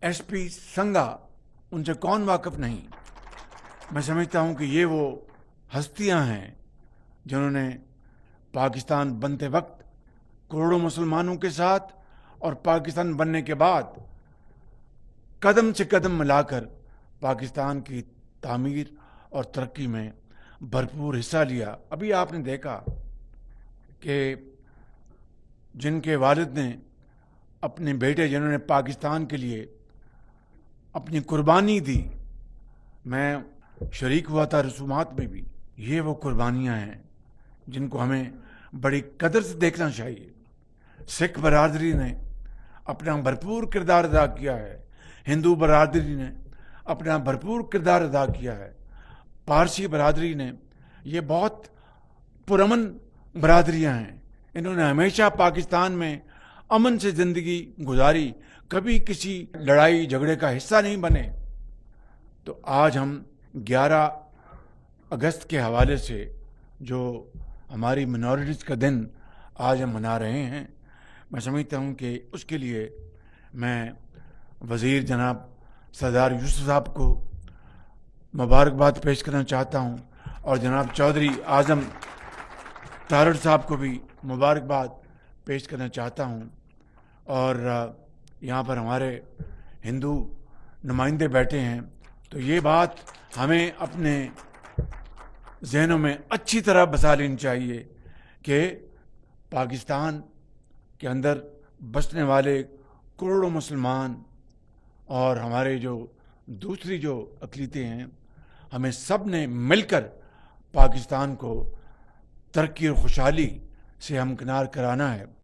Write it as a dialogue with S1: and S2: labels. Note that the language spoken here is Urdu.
S1: ایس پی سنگا، ان سے کون واقف نہیں؟ میں سمجھتا ہوں کہ یہ وہ ہستیاں ہیں جنہوں نے پاکستان بنتے وقت کروڑوں مسلمانوں کے ساتھ اور پاکستان بننے کے بعد قدم سے قدم ملا کر پاکستان کی تعمیر اور ترقی میں بھرپور حصہ لیا۔ ابھی آپ نے دیکھا کہ جن کے والد نے اپنے بیٹے، جنہوں نے پاکستان کے لیے اپنی قربانی دی، میں شریک ہوا تھا رسومات میں بھی، یہ وہ قربانیاں ہیں جن کو ہمیں بڑی قدر سے دیکھنا چاہیے۔ سکھ برادری نے اپنا بھرپور کردار ادا کیا ہے، ہندو برادری نے اپنا بھرپور کردار ادا کیا ہے، پارسی برادری نے، یہ بہت پرامن برادریاں ہیں، انہوں نے ہمیشہ پاکستان میں امن سے زندگی گزاری، کبھی کسی لڑائی جھگڑے کا حصہ نہیں بنے۔ تو آج ہم 11 اگست کے حوالے سے جو ہماری منورٹیز کا دن آج ہم منا رہے ہیں، میں سمجھتا ہوں کہ اس کے لیے میں وزیر جناب سردار یوسف صاحب کو مبارکباد پیش کرنا چاہتا ہوں، اور جناب چودھری اعظم تارڑ صاحب کو بھی مبارکباد پیش کرنا چاہتا ہوں۔ اور یہاں پر ہمارے ہندو نمائندے بیٹھے ہیں، تو یہ بات ہمیں اپنے ذہنوں میں اچھی طرح بسا لینی چاہیے کہ پاکستان کے اندر بسنے والے کروڑوں مسلمان اور ہمارے جو دوسری جو اقلیتیں ہیں، ہمیں سب نے مل کر پاکستان کو ترقی اور خوشحالی سے ہمکنار کرانا ہے۔